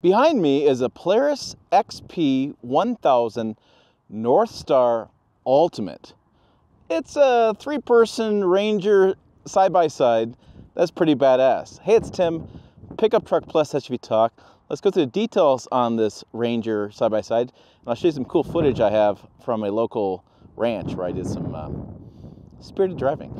Behind me is a Polaris XP 1000 NorthStar Ultimate. It's a three-person Ranger side-by-side. That's pretty badass. Hey, it's Tim, Pickup Truck Plus SUV Talk. Let's go through the details on this Ranger side-by-side, and I'll show you some cool footage I have from a local ranch where I did some spirited driving.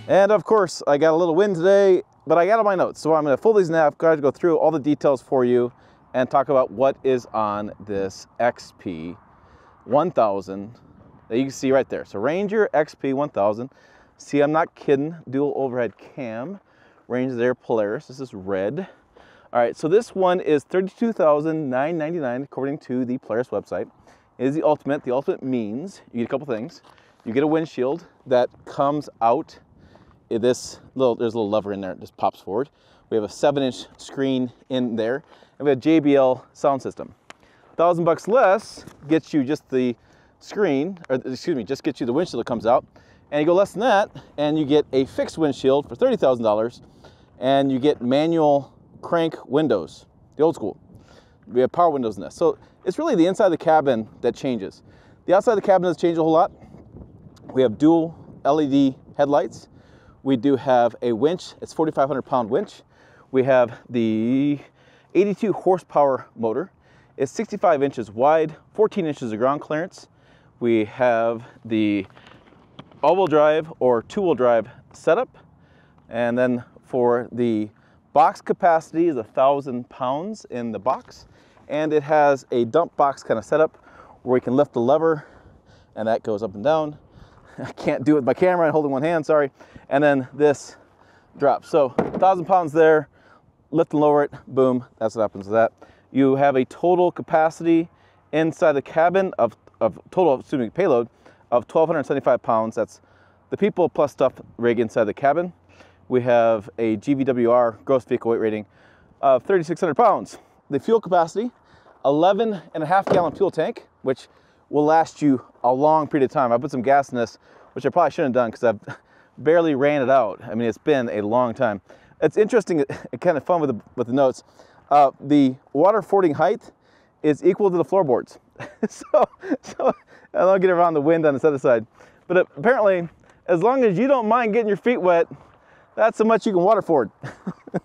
And of course, I got a little wind today, but I got all my notes. So I'm going to fold these in half, got to go through all the details for you and talk about what is on this XP 1000 that you can see right there. So Ranger XP 1000. See, I'm not kidding. Dual overhead cam. Ranger there, Polaris. This is red. All right, so this one is $32,999 according to the Polaris website. It is the Ultimate. The Ultimate means you get a couple things. You get a windshield that comes out. There's a little lever in there, it just pops forward. We have a 7-inch screen in there, and we have a JBL sound system. $1,000 less gets you just the screen, or excuse me, just gets you the windshield that comes out. And you go less than that, and you get a fixed windshield for $30,000, and you get manual crank windows, the old school. We have power windows in this. So it's really the inside of the cabin that changes. The outside of the cabin doesn't change a whole lot. We have dual LED headlights. We do have a winch, it's a 4,500 pound winch. We have the 82 horsepower motor. It's 65 inches wide, 14 inches of ground clearance. We have the all-wheel drive or two-wheel drive setup. And then for the box capacity is 1,000 pounds in the box. And it has a dump box kind of setup where we can lift the lever and that goes up and down. I can't do it with my camera and holding one hand, sorry. And then this drops. So 1,000 pounds there, lift and lower it, boom, that's what happens to that. You have a total capacity inside the cabin of total, assuming payload, of 1,275 pounds. That's the people plus stuff rig inside the cabin. We have a GVWR, gross vehicle weight rating, of 3,600 pounds. The fuel capacity, 11.5 gallon fuel tank, which will last you a long period of time. I put some gas in this, which I probably shouldn't have done because I've barely ran it out. I mean, it's been a long time. It's interesting and kind of fun with the notes. The water fording height is equal to the floorboards. so I don't get around the wind on this other side. But apparently, as long as you don't mind getting your feet wet, that's how much you can water ford.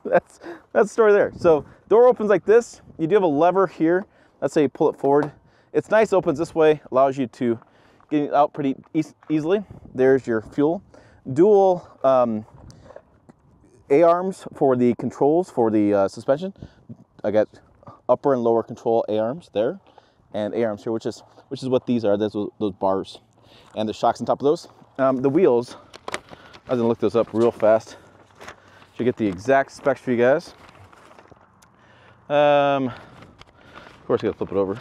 that's the story there. So door opens like this. You do have a lever here. Let's say you pull it forward. It's nice, opens this way, allows you to get it out pretty easily. There's your fuel. Dual A-arms for the controls for the suspension. I got upper and lower control A-arms there, and A-arms here, which is what these are. Those bars, and the shocks on top of those. The wheels. I was gonna look those up real fast. Should get the exact specs for you guys. Of course, I gotta flip it over.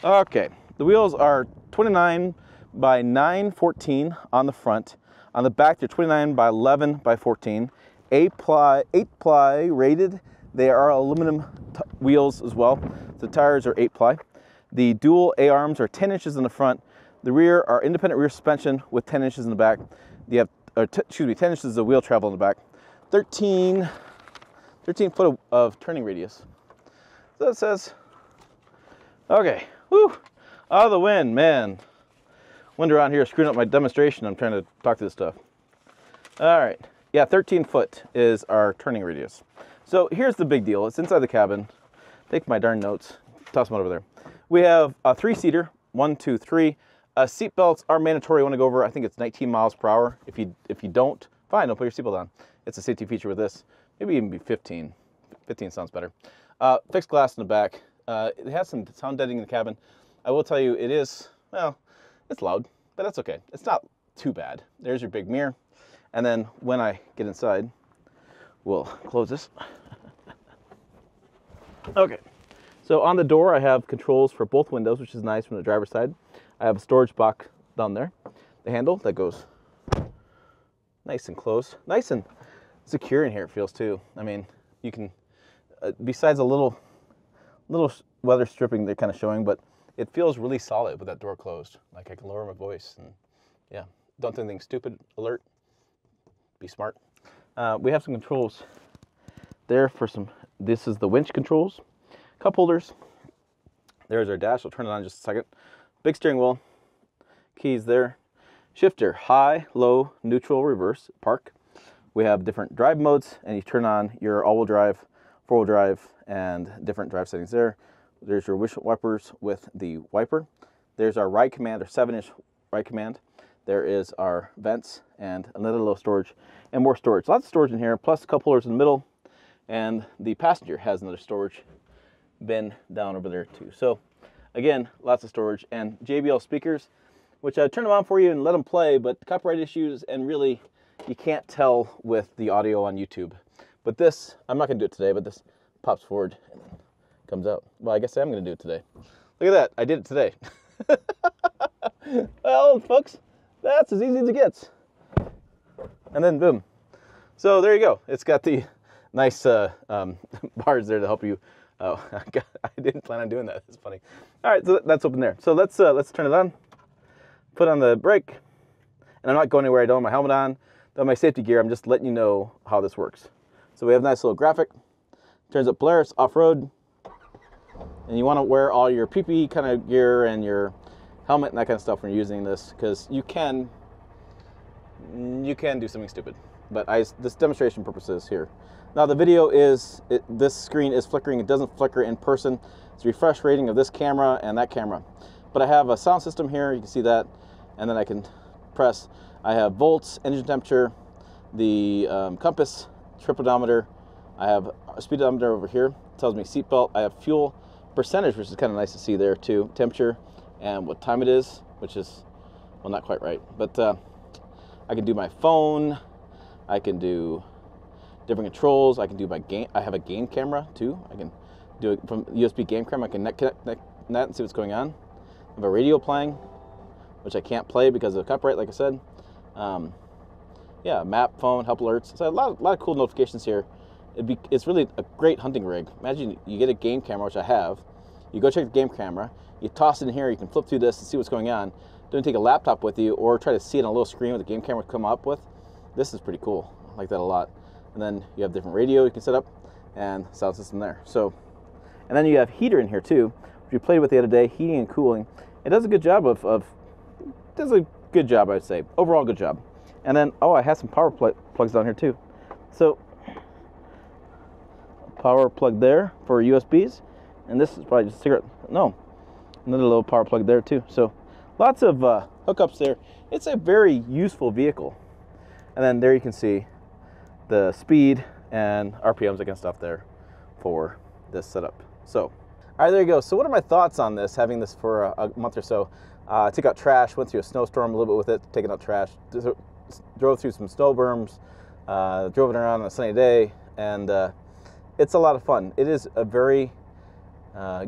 Okay, the wheels are 29 by 914 on the front. On the back, they're 29 by 11 by 14. 8 ply rated. They are aluminum wheels as well. The tires are 8 ply. The dual A-arms are 10 inches in the front. The rear are independent rear suspension with 10 inches in the back. You have, 10 inches of wheel travel in the back. 13 foot of turning radius. So it says, okay, whew, out of the wind, man. Wind around here screwing up my demonstration. I'm trying to talk to this stuff. All right, yeah, 13 foot is our turning radius. So here's the big deal. It's inside the cabin. Take my darn notes, toss them over there. We have a 3-seater, 1, 2, 3. Seat belts are mandatory. Want to go over, I think it's 19 miles per hour. If you don't, fine, don't put your seatbelt on. It's a safety feature with this. Maybe even be 15. 15 sounds better. Fixed glass in the back. It has some sound deadening in the cabin. I will tell you, it is, well, it's loud, but that's okay. It's not too bad. There's your big mirror. And then when I get inside, we'll close this. Okay. So on the door, I have controls for both windows, which is nice from the driver's side. I have a storage box down there. The handle that goes nice and close. Nice and secure in here, it feels too. I mean, you can, besides a little weather stripping they're kind of showing, but it feels really solid with that door closed. Like I can lower my voice and yeah, don't do anything stupid, alert, be smart. We have some controls there for some, this is the winch controls. Cup holders. There's our dash. I'll turn it on in just a second. Big steering wheel. Keys there. Shifter, high, low, neutral, reverse, park. We have different drive modes, and you turn on your all-wheel drive, four-wheel drive, and different drive settings there. There's your windshield wipers with the wiper. There's our ride command, our 7-inch ride command. There is our vents and another little storage and more storage. Lots of storage in here, plus a cup holders in the middle, and the passenger has another storage bin down over there too. So again, lots of storage and JBL speakers, which I turn them on for you and let them play, but copyright issues, and really you can't tell with the audio on YouTube. But this, I'm not gonna do it today, but this pops forward and comes out. Well, I guess I am gonna do it today. Look at that, I did it today. Well, folks, that's as easy as it gets. And then boom. So there you go. It's got the nice bars there to help you. Oh, I didn't plan on doing that. It's funny. All right, so that's open there. So let's turn it on. Put on the brake. And I'm not going anywhere. I don't have my helmet on. Don't have my safety gear. I'm just letting you know how this works. So we have a nice little graphic. Turns up Polaris off-road. And you want to wear all your PPE kind of gear and your helmet and that kind of stuff when you're using this, because you can do something stupid. But this demonstration purposes here. Now the video is, this screen is flickering. It doesn't flicker in person. It's a refresh rating of this camera and that camera. But I have a sound system here, you can see that, and then I can press. I have volts, engine temperature, the compass, trip odometer. I have a speedometer over here. It tells me seatbelt. I have fuel percentage, which is kind of nice to see there too. Temperature and what time it is, which is, well, not quite right. But I can do my phone. I can do different controls. I can do my game. I have a game camera too. I can do it from USB game camera. I can connect that and see what's going on. I have a radio playing, which I can't play because of copyright, like I said. Yeah, map, phone, help alerts. So a lot of cool notifications here. It's really a great hunting rig. Imagine you get a game camera, which I have. You go check the game camera. You toss it in here. You can flip through this and see what's going on. Don't take a laptop with you or try to see it on a little screen with the game camera come up with. This is pretty cool. I like that a lot. And then you have different radio you can set up and sound system there. So, and then you have heater in here too, which we played with the other day, heating and cooling. It does a good job does a good job, I'd say. Overall good job. And then, oh, I have some power plugs down here too. So, power plug there for USBs. And this is probably just a cigarette. No, another little power plug there too. So, lots of hookups there. It's a very useful vehicle. And then there you can see the speed and RPMs, that kind of stuff there for this setup. So, all right, there you go. So what are my thoughts on this, having this for a month or so? I took out trash, went through a snowstorm a little bit with it, taking out trash, drove through some snow berms, drove it around on a sunny day, and it's a lot of fun. It is a very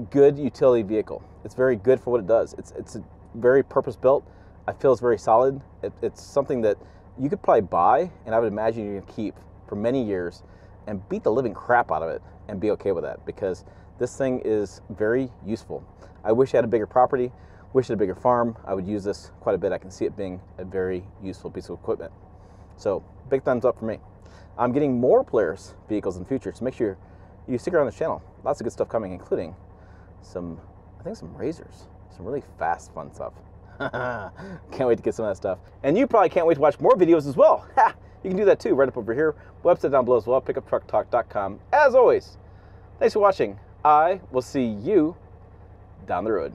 good utility vehicle. It's very good for what it does. It's very purpose-built. I feel it's very solid. It's something that you could probably buy, and I would imagine you're gonna keep for many years and beat the living crap out of it and be okay with that, because this thing is very useful. I wish I had a bigger property, wish I had a bigger farm. I would use this quite a bit. I can see it being a very useful piece of equipment. So big thumbs up for me. I'm getting more Polaris vehicles in the future, so make sure you stick around the channel. Lots of good stuff coming, including some razors, some really fast, fun stuff. Can't wait to get some of that stuff. And you probably can't wait to watch more videos as well. Ha! You can do that too, right up over here. Website down below as well, pickuptrucktalk.com. As always, thanks for watching. I will see you down the road.